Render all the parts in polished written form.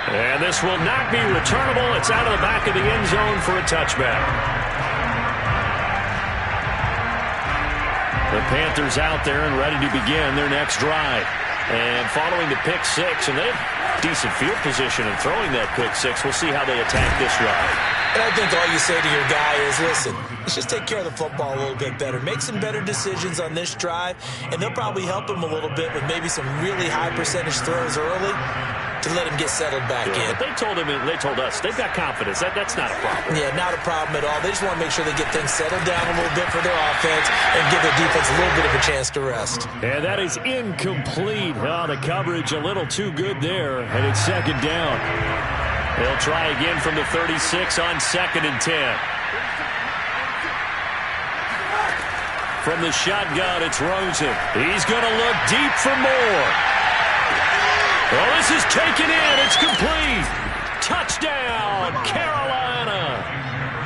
And this will not be returnable. It's out of the back of the end zone for a touchback. The Panthers out there and ready to begin their next drive. And following the pick six, and they have decent field position in throwing that pick six. We'll see how they attack this drive. And I think all you say to your guy is, listen, let's just take care of the football a little bit better. Make some better decisions on this drive, and they'll probably help him a little bit with maybe some really high percentage throws early to let him get settled back in. But they told him, and they told us, they've got confidence. That's not a problem. Yeah, not a problem at all. They just want to make sure they get things settled down a little bit for their offense and give their defense a little bit of a chance to rest. And that is incomplete. Oh, the coverage a little too good there, and it's second down. They'll try again from the 36 on 2nd and 10. From the shotgun, it's Rosen. He's going to look deep for more. Well, this is taken in. It's complete. Touchdown, Carolina.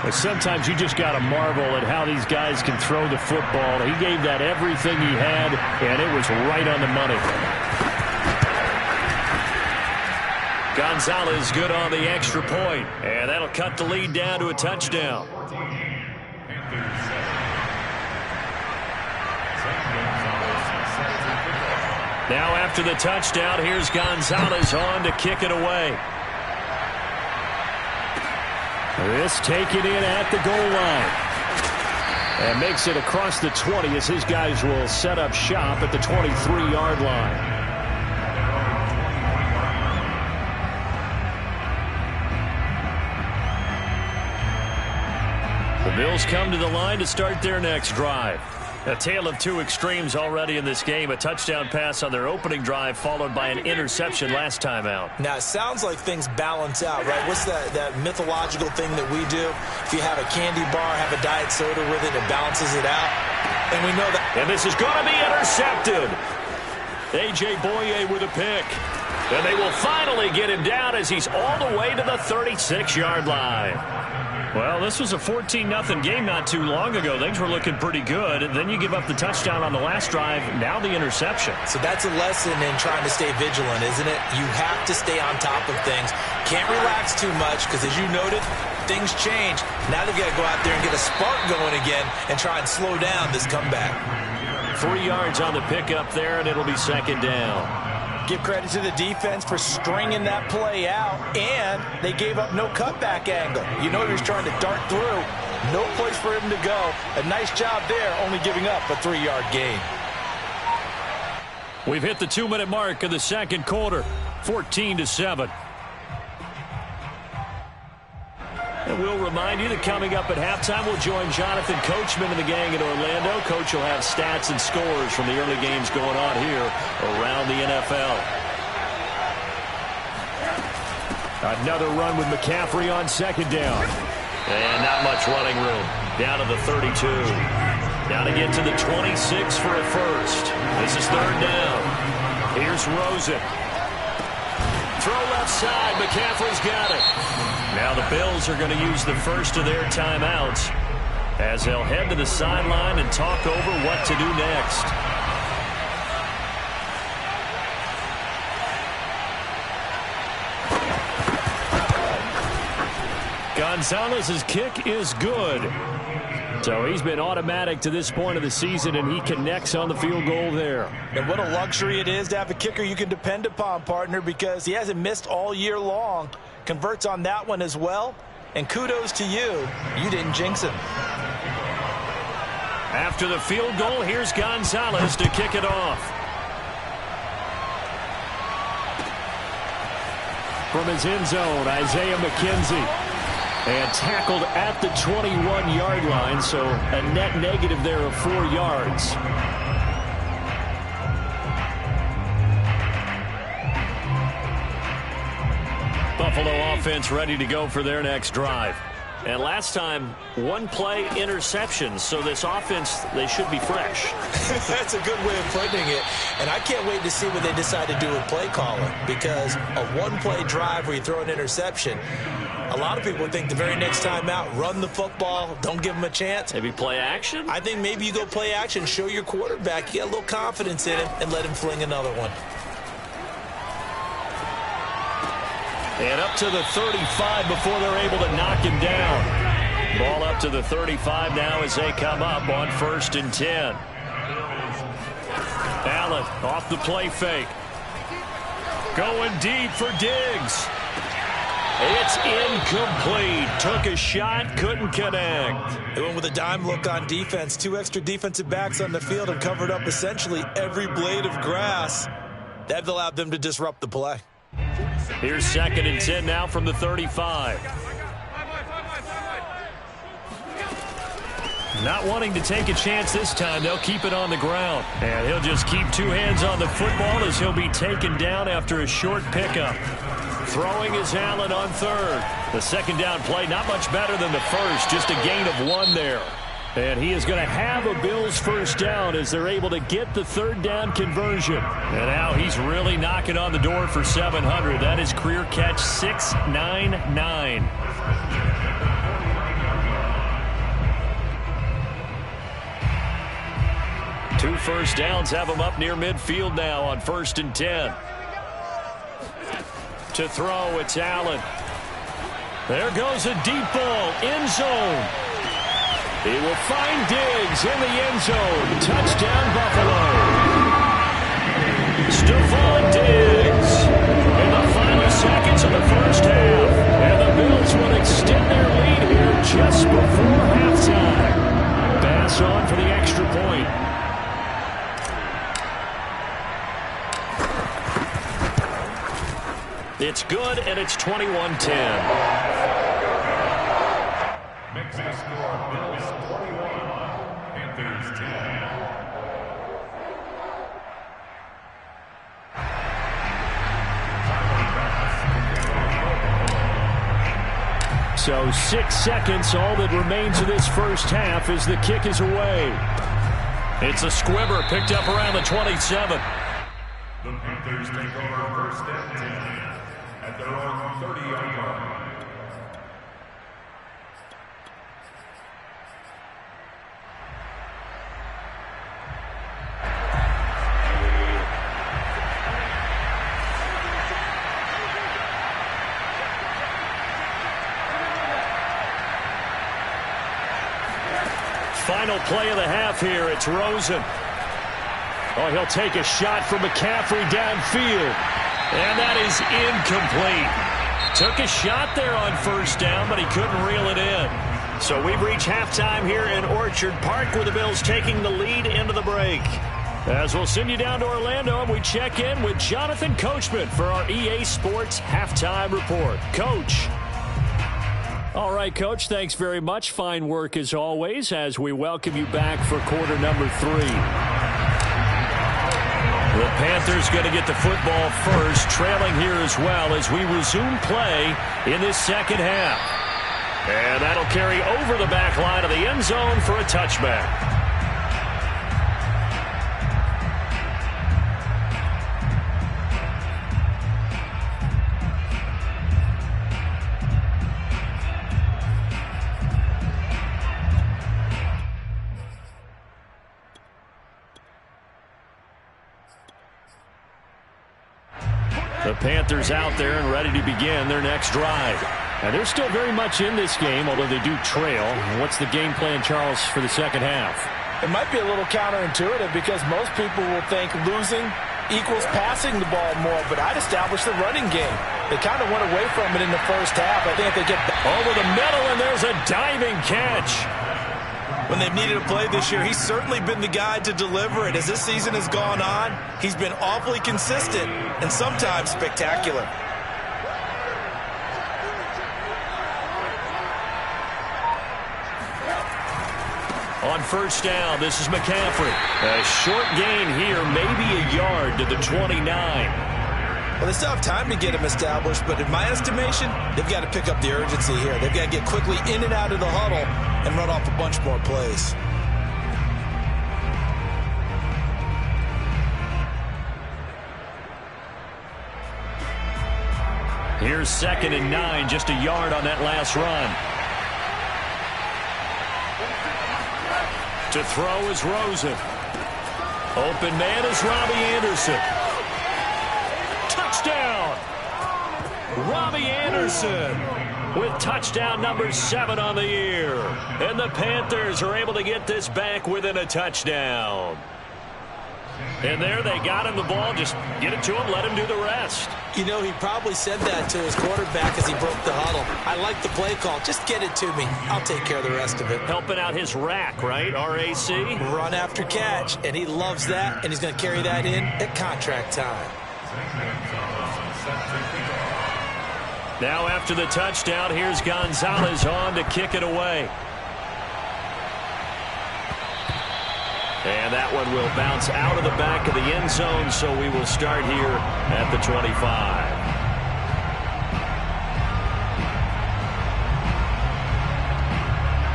But sometimes you just got to marvel at how these guys can throw the football. He gave that everything he had, and it was right on the money. Gonzalez good on the extra point, and that'll cut the lead down to a touchdown. Now after the touchdown, here's Gonzalez on to kick it away. This taken in at the goal line. And makes it across the 20 as his guys will set up shop at the 23-yard line. The Bills come to the line to start their next drive. A tale of two extremes already in this game. A touchdown pass on their opening drive followed by an interception last time out. Now, it sounds like things balance out, right? What's that mythological thing that we do? If you have a candy bar, have a diet soda with it, it balances it out. And we know that. And this is going to be intercepted. A.J. Boye with a pick. And they will finally get him down as he's all the way to the 36-yard line. Well, this was a 14-0 game not too long ago. Things were looking pretty good. And then you give up the touchdown on the last drive. Now the interception. So that's a lesson in trying to stay vigilant, isn't it? You have to stay on top of things. Can't relax too much because, as you noted, things change. Now they've got to go out there and get a spark going again and try and slow down this comeback. 3 yards on the pickup there, and it'll be second down. Give credit to the defense for stringing that play out, and they gave up no cutback angle. You know he was trying to dart through. No place for him to go. A nice job there, only giving up a 3-yard gain. We've hit the 2-minute mark of the second quarter, 14-7. And we'll remind you that coming up at halftime, we'll join Jonathan Coachman and the gang in Orlando. Coach will have stats and scores from the early games going on here around the NFL. Another run with McCaffrey on second down. And not much running room. Down to the 32. Now to get to the 26 for a first. This is third down. Here's Rosen. Throw left side. McCaffrey's got it. Now the Bills are going to use the first of their timeouts as they'll head to the sideline and talk over what to do next. Gonzalez's kick is good. So he's been automatic to this point of the season, and he connects on the field goal there. And what a luxury it is to have a kicker you can depend upon, partner, because he hasn't missed all year long. Converts on that one as well. And kudos to you. You didn't jinx him. After the field goal, here's Gonzalez to kick it off. From his end zone, Isaiah McKenzie. And tackled at the 21-yard line, so a net negative there of 4 yards. Buffalo offense ready to go for their next drive. And last time, one play interception, so this offense, they should be fresh. That's a good way of putting it. And I can't wait to see what they decide to do with play calling, because a one-play drive where you throw an interception, a lot of people think the very next time out, run the football, don't give them a chance. Maybe play action? I think maybe you go play action, show your quarterback, you get a little confidence in him, and let him fling another one. And up to the 35 before they're able to knock him down. Ball up to the 35 now as they come up on 1st and 10. Allen off the play fake. Going deep for Diggs. It's incomplete. Took a shot, couldn't connect. They went with a dime look on defense. 2 extra defensive backs on the field and covered up essentially every blade of grass. That allowed them to disrupt the play. Here's 2nd and 10 now from the 35. Not wanting to take a chance this time. They'll keep it on the ground. And he'll just keep 2 hands on the football as he'll be taken down after a short pickup. Throwing is Allen on 3rd. The 2nd down play not much better than the first. Just a gain of 1 there. And he is going to have a Bills 1st down as they're able to get the 3rd down conversion. And now he's really knocking on the door for 700. That is career catch 699. Two 1st downs have him up near midfield now on 1st and 10. To throw, it's Allen. There goes a deep ball, end zone. He will find Diggs in the end zone. Touchdown, Buffalo. Stephon Diggs in the final seconds of the 1st half. And the Bills will extend their lead here just before halftime. Pass on for the extra point. It's good, and it's 21-10. Mixing score, Bills 21, Panthers 10. So 6 seconds, all that remains of this 1st half as the kick is away. It's a squibber picked up around the 27. The Panthers take over 1st and 10 at their own 30-yard line. Final play of the half here. It's Rosen. Oh, he'll take a shot from McCaffrey downfield. And that is incomplete. Took a shot there on 1st down, but he couldn't reel it in. So we've reached halftime here in Orchard Park with the Bills taking the lead into the break. As we'll send you down to Orlando, and we check in with Jonathan Coachman for our EA Sports Halftime Report. Coach. All right, Coach, thanks very much. Fine work as always as we welcome you back for quarter number 3. The Panthers going to get the football first, trailing here as well as we resume play in this 2nd half. And that'll carry over the back line of the end zone for a touchback. The Panthers out there and ready to begin their next drive. And they're still very much in this game, although they do trail. What's the game plan, Charles, for the 2nd half? It might be a little counterintuitive because most people will think losing equals passing the ball more, but I'd establish the running game. They kind of went away from it in the 1st half. I think if they get over the middle, and there's a diving catch. When they've needed a play this year, he's certainly been the guy to deliver it. As this season has gone on, he's been awfully consistent and sometimes spectacular. On 1st down, this is McCaffrey. A short gain here, maybe a yard to the 29. Well, they still have time to get him established, but in my estimation, they've got to pick up the urgency here. They've got to get quickly in and out of the huddle and run off a bunch more plays. Here's 2nd and 9, just a yard on that last run. To throw is Rosen. Open man is Robbie Anderson. Touchdown! Robbie Anderson with touchdown number 7 on the year. And the Panthers are able to get this back within a touchdown. And there they got him the ball. Just get it to him, let him do the rest. You know, he probably said that to his quarterback as he broke the huddle. I like the play call. Just get it to me. I'll take care of the rest of it. Helping out his rack, right? R-A-C? Run after catch, and he loves that, and he's going to carry that in at contract time. Now after the touchdown, here's Gonzalez on to kick it away. And that one will bounce out of the back of the end zone, so we will start here at the 25.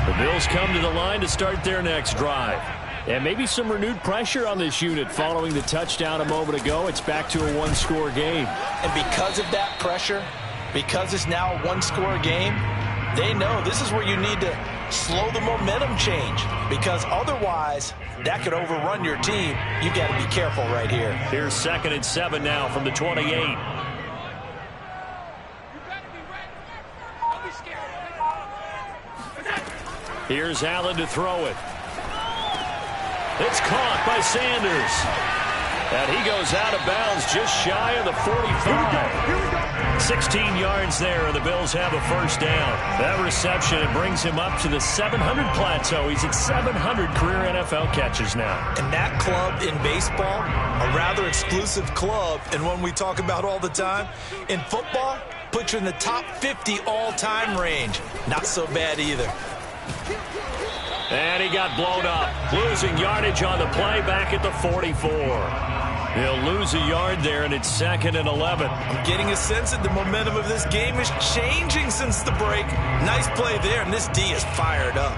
The Bills come to the line to start their next drive. And maybe some renewed pressure on this unit following the touchdown a moment ago. It's back to a one-score game. And because of that pressure, because it's now a one-score game, they know this is where you need to slow the momentum change, because otherwise that could overrun your team. You got to be careful right here. Here's 2nd and 7 now from the 28. Here's Allen to throw it. It's caught by Sanders. And he goes out of bounds just shy of the 45. 16 yards there, and the Bills have a first down. That reception, it brings him up to the 700 plateau. He's at 700 career NFL catches now. And that club in baseball, a rather exclusive club, and one we talk about all the time. In football, puts you in the top 50 all-time range. Not so bad either. And he got blown up. Losing yardage on the play back at the 44. He'll lose a yard there, and it's 2nd and 11. I'm getting a sense that the momentum of this game is changing since the break. Nice play there, and this D is fired up.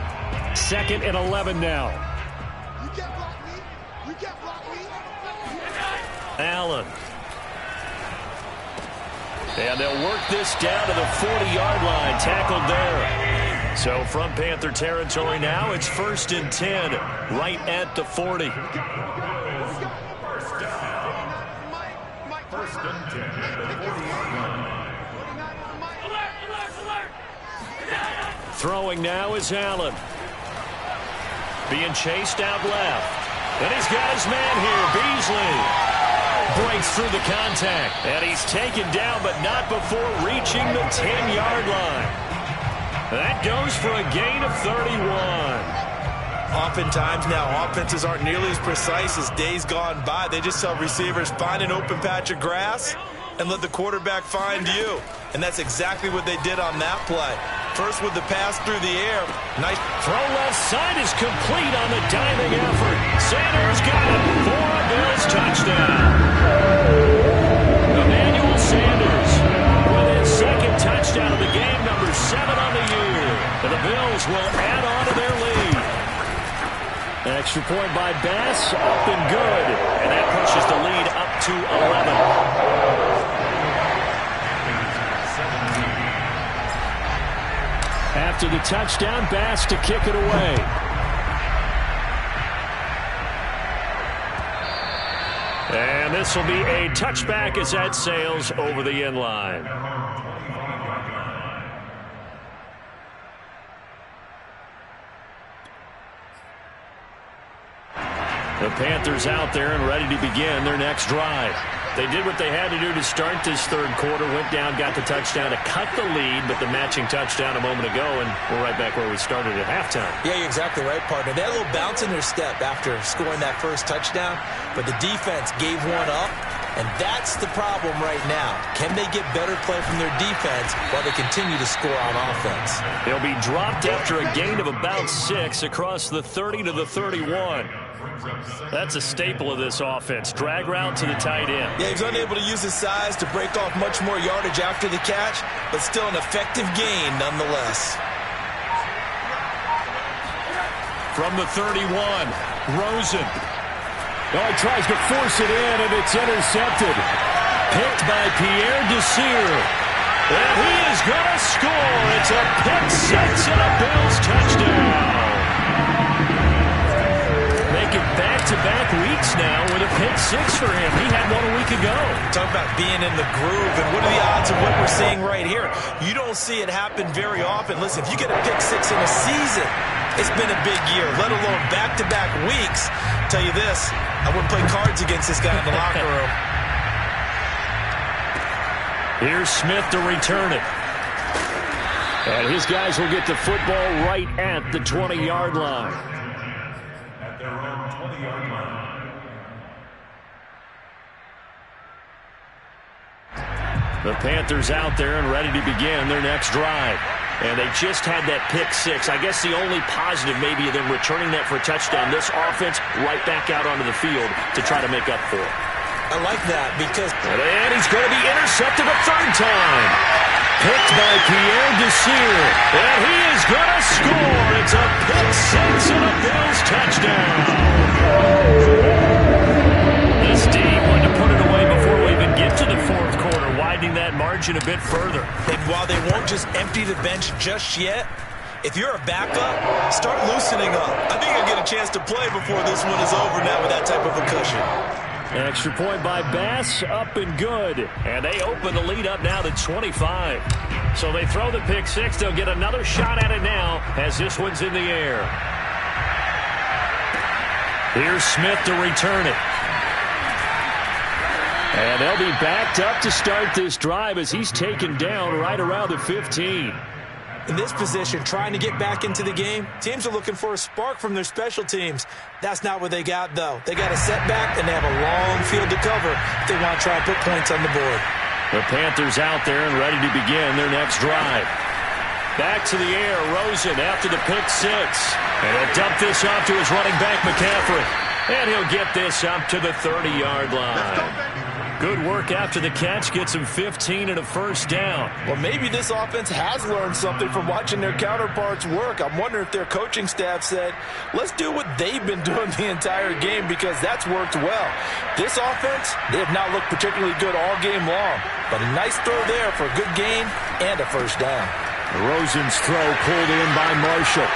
2nd and 11 now. You can't block me. You can't block me. Allen. And they'll work this down to the 40-yard line. Tackled there. So from Panther territory now, it's 1st and 10, right at the 40. Throwing now is Allen. Being chased out left. And he's got his man here, Beasley. Breaks through the contact. And he's taken down, but not before reaching the 10-yard line. That goes for a gain of 31. Oftentimes now, offenses aren't nearly as precise as days gone by. They just tell receivers, find an open patch of grass and let the quarterback find you. And that's exactly what they did on that play. First with the pass through the air. Nice throw left side is complete on the diving effort. Sanders got it for a Bills touchdown. Emmanuel Sanders with his 2nd touchdown of the game, number 7 on the year. And the Bills will add on to their lead. Extra point by Bass, up and good. And that pushes the lead up to 11. After the touchdown, Bass to kick it away. And this will be a touchback as that sails over the end line. The Panthers out there and ready to begin their next drive. They did what they had to do to start this third quarter, went down, got the touchdown to cut the lead, but the matching touchdown a moment ago, and we're right back where we started at halftime. Yeah, you're exactly right, partner. They had a little bounce in their step after scoring that first touchdown, but the defense gave one up, and that's the problem right now. Can they get better play from their defense while they continue to score on offense? They'll be dropped after a gain of about 6 across the 30 to the 31. That's a staple of this offense. Drag route to the tight end. Yeah, he was unable to use his size to break off much more yardage after the catch, but still an effective gain nonetheless. From the 31, Rosen. Oh, he tries to force it in, and it's intercepted. Picked by Pierre Desir. And he is going to score. It's a pick six and a Bills touchdown. Make it back back-to-back weeks now with a pick six for him. He had one a week ago. Talk about being in the groove, and what are the odds of what we're seeing right here? You don't see it happen very often. Listen, if you get a pick six in a season, it's been a big year, let alone back-to-back weeks. Tell you this, I wouldn't play cards against this guy in the locker room. Here's Smith to return it. And his guys will get the football right at the 20-yard line. At their own 20-yard line. The Panthers out there and ready to begin their next drive. And they just had that pick six. I guess the only positive maybe of them returning that for a touchdown. This offense right back out onto the field to try to make up for it. I like that because... And he's going to be intercepted a third time. Picked by Pierre Desir. And he is going to score. It's a pick six and a Bills touchdown. This D wanted to put it away before we even get to the fourth quarter, widening that margin a bit further. And while they won't just empty the bench just yet, if you're a backup, start loosening up. I think you'll get a chance to play before this one is over now with that type of a cushion. An extra point by Bass, up and good. And they open the lead up now to 25. So they throw the pick six. They'll get another shot at it now as this one's in the air. Here's Smith to return it. And they'll be backed up to start this drive as he's taken down right around the 15. In this position, trying to get back into the game, teams are looking for a spark from their special teams. That's not what they got, though. They got a setback, and they have a long field to cover if they want to try and put points on the board. The Panthers out there and ready to begin their next drive. Back to the air, Rosen after the pick six. And he'll dump this off to his running back, McCaffrey. And he'll get this up to the 30-yard line. Good work after the catch, gets him 15 and a first down. Well, maybe this offense has learned something from watching their counterparts work. I'm wondering if their coaching staff said, let's do what they've been doing the entire game because that's worked well. This offense, they have not looked particularly good all game long. But a nice throw there for a good gain and a first down. Rosen's throw pulled in by Marshall.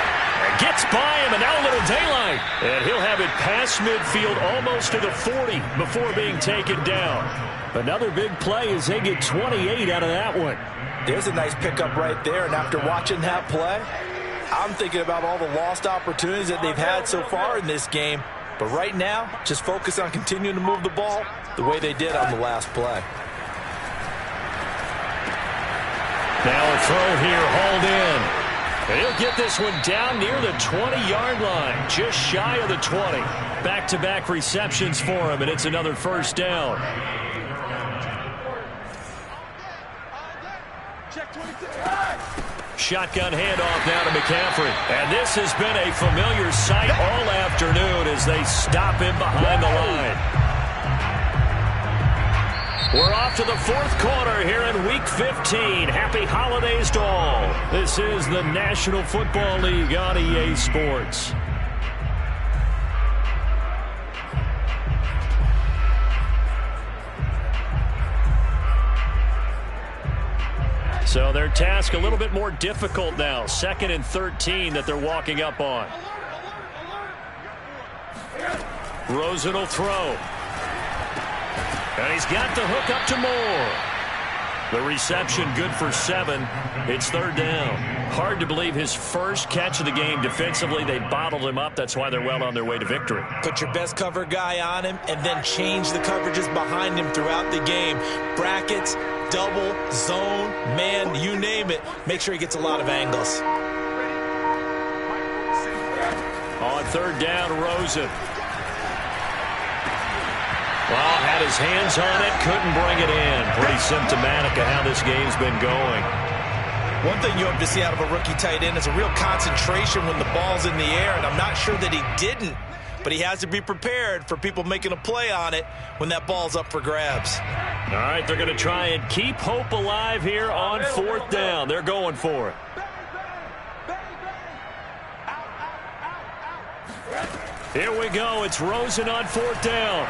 Gets by him, and now a little daylight. And he'll have it past midfield almost to the 40 before being taken down. Another big play as they get 28 out of that one. There's a nice pickup right there, and after watching that play, I'm thinking about all the lost opportunities that they've had so far in this game. But right now, just focus on continuing to move the ball the way they did on the last play. Now a throw here, hauled in. And he'll get this one down near the 20-yard line, just shy of the 20. Back-to-back receptions for him, and it's another first down. Shotgun handoff now to McCaffrey. And this has been a familiar sight all afternoon as they stop him behind the line. We're off to the fourth quarter here in Week 15. Happy holidays to all. This is the National Football League on EA Sports. So their task a little bit more difficult now. 2nd and 13 that they're walking up on. Rosen will throw. And he's got the hook up to Moore. The reception good for 7. It's 3rd down. Hard to believe his first catch of the game defensively. They bottled him up. That's why they're well on their way to victory. Put your best cover guy on him and then change the coverages behind him throughout the game. Brackets, double, zone, man, you name it. Make sure he gets a lot of angles. On 3rd down, Rosen. Well, had his hands on it, couldn't bring it in. Pretty symptomatic of how this game's been going. One thing you hope to see out of a rookie tight end is a real concentration when the ball's in the air, and I'm not sure that he didn't, but he has to be prepared for people making a play on it when that ball's up for grabs. All right, they're going to try and keep hope alive here on 4th down. They're going for it. Here we go. It's Rosen on 4th down.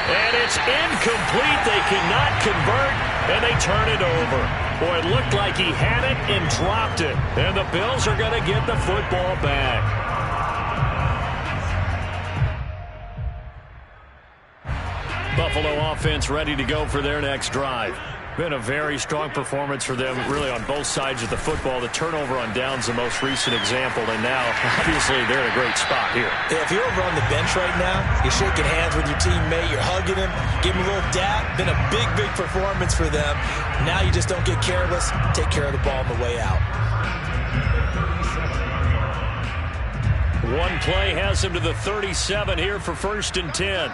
And it's incomplete. They cannot convert, and they turn it over. Boy, it looked like he had it and dropped it. And the Bills are going to get the football back. Buffalo offense ready to go for their next drive. Been a very strong performance for them, really, on both sides of the football. The turnover on downs, the most recent example, and now, obviously, they're in a great spot here. Yeah, if you're over on the bench right now, you're shaking hands with your teammate, you're hugging him, give him a little dap. Been a big, big performance for them. Now you just don't get careless. Take care of the ball on the way out. One play has him to the 37 here for 1st and 10.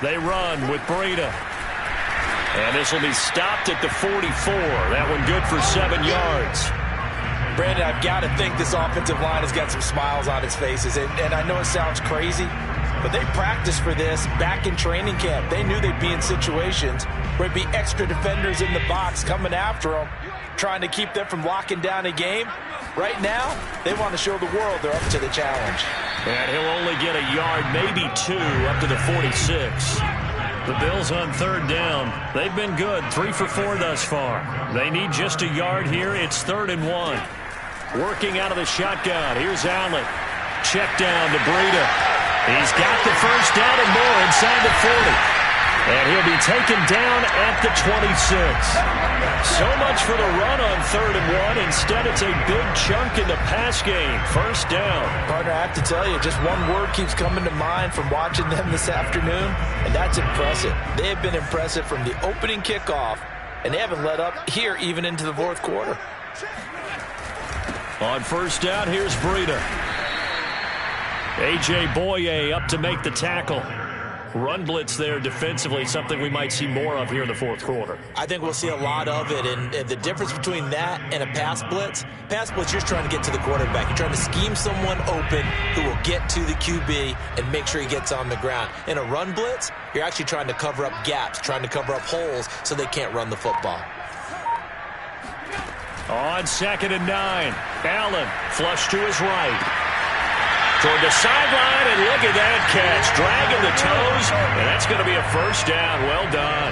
They run with Breida. And this will be stopped at the 44. That one good for 7 yards. Brandon, I've got to think this offensive line has got some smiles on its faces. And I know it sounds crazy, but they practiced for this back in training camp. They knew they'd be in situations where there'd be extra defenders in the box coming after them, trying to keep them from locking down a game. Right now, they want to show the world they're up to the challenge. And he'll only get a yard, maybe 2, up to the 46. The Bills on 3rd down. They've been good, 3 for 4 thus far. They need just a yard here. It's 3rd and 1. Working out of the shotgun. Here's Allen. Check down to Breida. He's got the first down and more inside the 40. And he'll be taken down at the 26. So much for the run on 3rd and 1. Instead, it's a big chunk in the pass game. First down. Partner, I have to tell you, just one word keeps coming to mind from watching them this afternoon, and that's impressive. They have been impressive from the opening kickoff, and they haven't let up here even into the 4th quarter. On 1st down, here's Breida. A.J. Boye up to make the tackle. Run blitz there defensively, something we might see more of here in the 4th quarter. I think we'll see a lot of it, and the difference between that and a pass blitz, you're just trying to get to the quarterback. You're trying to scheme someone open who will get to the QB and make sure he gets on the ground. In a run blitz, you're actually trying to cover up gaps, trying to cover up holes so they can't run the football. On 2nd and 9, Allen flush to his right. Toward the sideline, and look at that catch. Dragging the toes, and that's going to be a first down. Well done.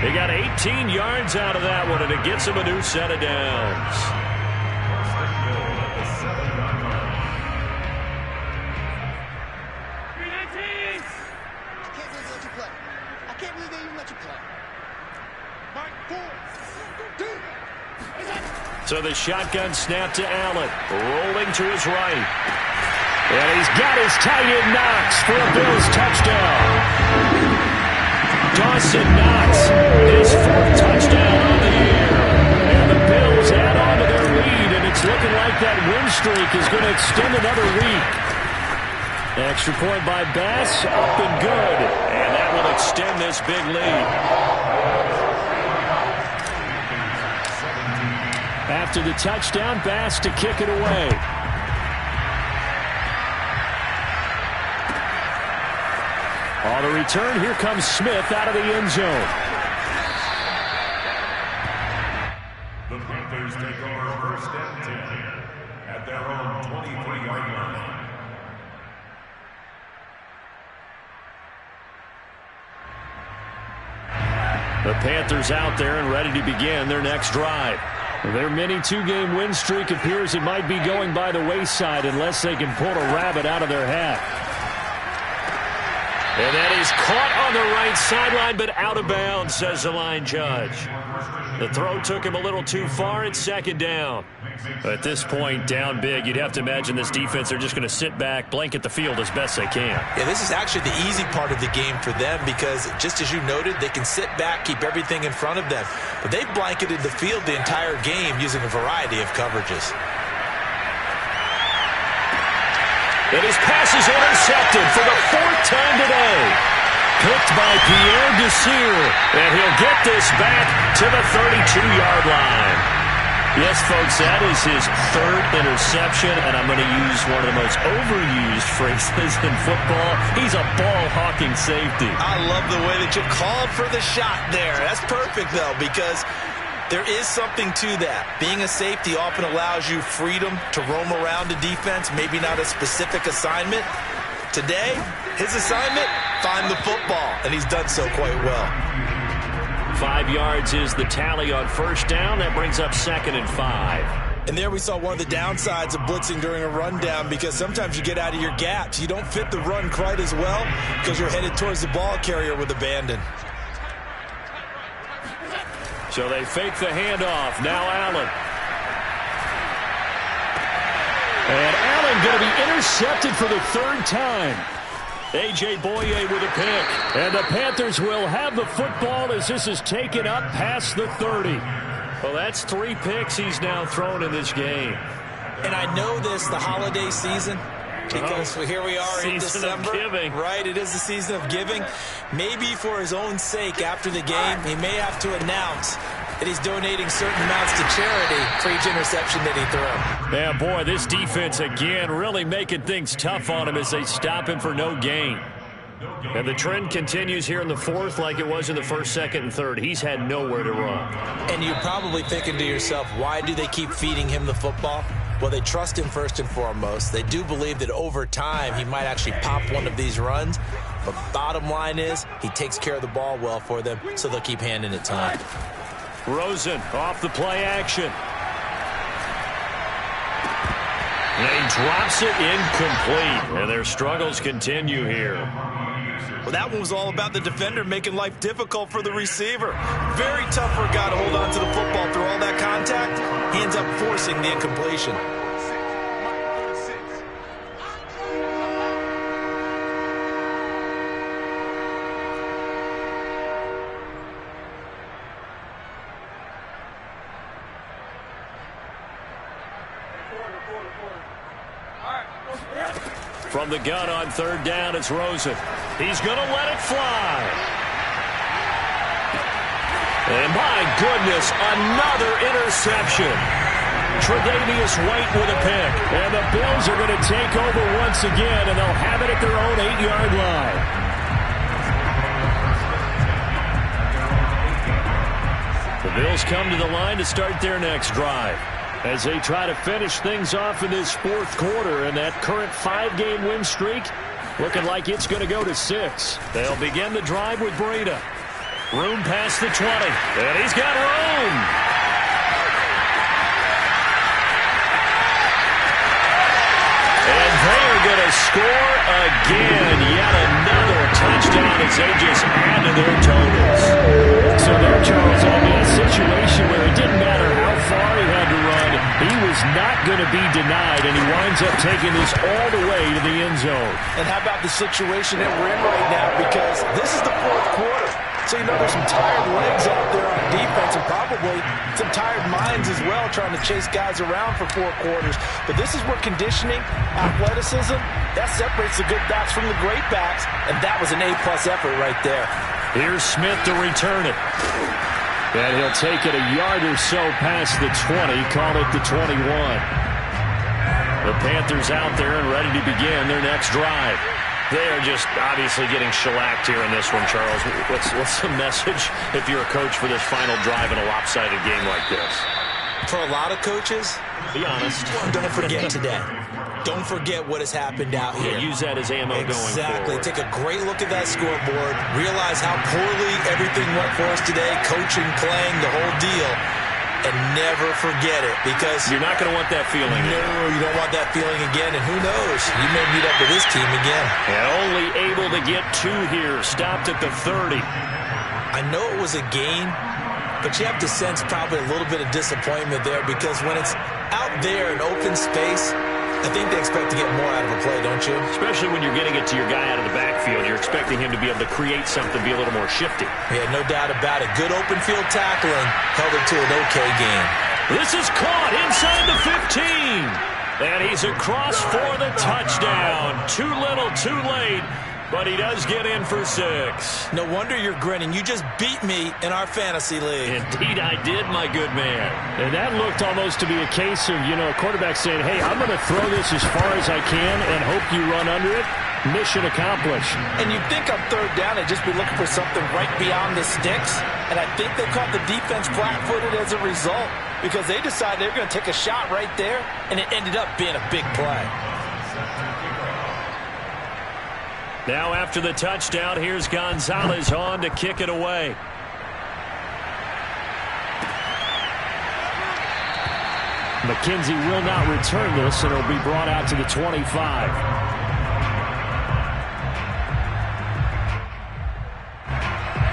They got 18 yards out of that one, and it gets him a new set of downs. I can't believe they even let you play. So the shotgun snap to Allen. Rolling to his right. And he's got his tight end Knox for a Bills touchdown. Dawson Knox, his 4th touchdown on the year. And the Bills add on to their lead, and it's looking like that win streak is going to extend another week. Extra point by Bass, up and good. And that will extend this big lead. After the touchdown, Bass to kick it away. On the return, here comes Smith out of the end zone. The Panthers take over 1st and 10 at their own 23-yard line. The Panthers out there and ready to begin their next drive. Their mini 2-game win streak appears it might be going by the wayside unless they can pull a rabbit out of their hat. And that is caught on the right sideline, but out of bounds, says the line judge. The throw took him a little too far. It's 2nd down. At this point, down big, you'd have to imagine this defense, they're just going to sit back, blanket the field as best they can. Yeah, this is actually the easy part of the game for them because, just as you noted, they can sit back, keep everything in front of them. But they've blanketed the field the entire game using a variety of coverages. And his pass is intercepted for the 4th time today. Picked by Pierre Desir. And he'll get this back to the 32-yard line. Yes, folks, that is his 3rd interception, and I'm going to use one of the most overused phrases in football. He's a ball-hawking safety. I love the way that you called for the shot there. That's perfect, though, because there is something to that. Being a safety often allows you freedom to roam around a defense, maybe not a specific assignment. Today, his assignment, find the football, and he's done so quite well. 5 yards is the tally on 1st down. That brings up 2nd and 5. And there we saw one of the downsides of blitzing during a rundown, because sometimes you get out of your gaps. You don't fit the run quite as well because you're headed towards the ball carrier with abandon. So they fake the handoff. Now Allen. And Allen going to be intercepted for the third time. A.J. Boye with a pick. And the Panthers will have the football as this is taken up past the 30. Well, that's 3 picks he's now thrown in this game. And I know this, the holiday season, because here we are in December. Season of giving. Right, it is the season of giving. Maybe for his own sake after the game, he may have to announce that he's donating certain amounts to charity for each interception that he threw. Yeah, boy, this defense again really making things tough on him as they stop him for no gain. And the trend continues here in the fourth like it was in the first, second, and third. He's had nowhere to run. And you're probably thinking to yourself, why do they keep feeding him the football? Well, they trust him first and foremost. They do believe that over time he might actually pop one of these runs. But bottom line is he takes care of the ball well for them, so they'll keep handing it to him. Rosen off the play action. And he drops it incomplete. And their struggles continue here. Well, that one was all about the defender making life difficult for the receiver. Very tough for a guy to hold on to the football through all that contact. He ends up forcing the incompletion. From the gun on third down, it's Rosen. He's going to let it fly. And my goodness, another interception. Tre'Davious White with a pick. And the Bills are going to take over once again, and they'll have it at their own 8-yard line. The Bills come to the line to start their next drive as they try to finish things off in this fourth quarter, and that current 5-game win streak looking like it's going to go to 6. They'll begin the drive with Breida. Room past the 20, and he's got room. And they're going to score again. Yet another touchdown as they just add to their totals. So there, Charles, on a situation where it didn't matter how far he had to run, he was not going to be denied, and he winds up taking this all the way to the end zone. And how about the situation that we're in right now? Because this is the fourth quarter. So you know there's some tired legs out there on defense and probably some tired minds as well trying to chase guys around for 4 quarters. But this is where conditioning, athleticism, that separates the good backs from the great backs, and that was an A-plus effort right there. Here's Smith to return it. And he'll take it a yard or so past the 20, call it the 21. The Panthers out there and ready to begin their next drive. They are just obviously getting shellacked here in this one, Charles. What's the message if you're a coach for this final drive in a lopsided game like this? For a lot of coaches, be honest. Don't forget today. Don't forget what has happened out here. Yeah, use that as ammo going forward. Exactly. Take a great look at that scoreboard. Realize how poorly everything went for us today. Coaching, playing, the whole deal. And never forget it, because you're not going to want that feeling again. No, you don't want that feeling again, and who knows, you may meet up with this team again. And only able to get 2 here, stopped at the 30. I know it was a gain, but you have to sense probably a little bit of disappointment there, because when it's out there in open space, I think they expect to get more out of a play, don't you? Especially when you're getting it to your guy out of the backfield. You're expecting him to be able to create something, be a little more shifty. Yeah, no doubt about it. Good open field tackling held it to an okay game. This is caught inside the 15. And he's across for the touchdown. Too little, too late. But he does get in for 6. No wonder you're grinning. You just beat me in our fantasy league. Indeed I did, my good man. And that looked almost to be a case of, a quarterback saying, hey, I'm going to throw this as far as I can and hope you run under it. Mission accomplished. And you'd think on third down they'd just be looking for something right beyond the sticks. And I think they caught the defense flat-footed as a result, because they decided they were going to take a shot right there, and it ended up being a big play. Now after the touchdown, here's Gonzalez on to kick it away. McKenzie will not return this, and it'll be brought out to the 25.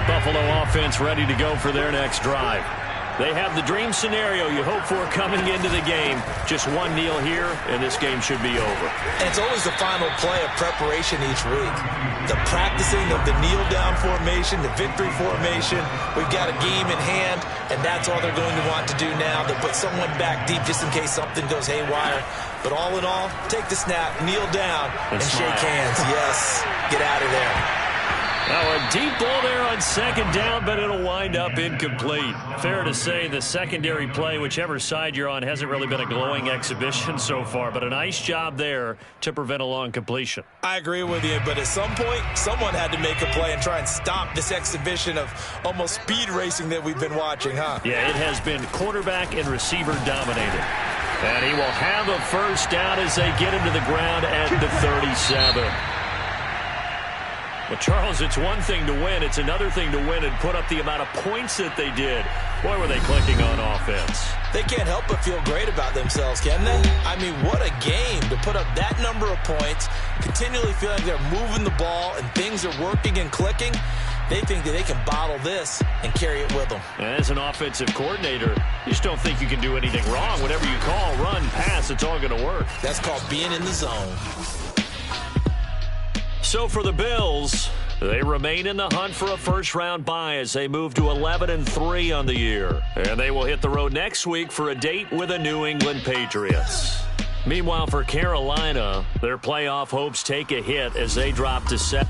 Buffalo offense ready to go for their next drive. They have the dream scenario you hope for coming into the game. Just one kneel here, and this game should be over. And it's always the final play of preparation each week. The practicing of the kneel-down formation, the victory formation. We've got a game in hand, and that's all they're going to want to do now. They'll put someone back deep just in case something goes haywire. But all in all, take the snap, kneel down, and shake hands. Yes, get out of there. Now a deep ball there on second down, but it'll wind up incomplete. Fair to say the secondary play, whichever side you're on, hasn't really been a glowing exhibition so far, but a nice job there to prevent a long completion. I agree with you, but at some point, someone had to make a play and try and stop this exhibition of almost speed racing that we've been watching, huh? Yeah, it has been quarterback and receiver dominated. And he will have a first down as they get him to the ground at the 37. Well, Charles, it's one thing to win. It's another thing to win and put up the amount of points that they did. Boy, were they clicking on offense. They can't help but feel great about themselves, can they? I mean, what a game to put up that number of points, continually feel like they're moving the ball and things are working and clicking. They think that they can bottle this and carry it with them. As an offensive coordinator, you just don't think you can do anything wrong. Whatever you call, run, pass, it's all going to work. That's called being in the zone. So for the Bills, they remain in the hunt for a first-round bye as they move to 11-3 on the year. And they will hit the road next week for a date with the New England Patriots. Meanwhile, for Carolina, their playoff hopes take a hit as they drop to 7.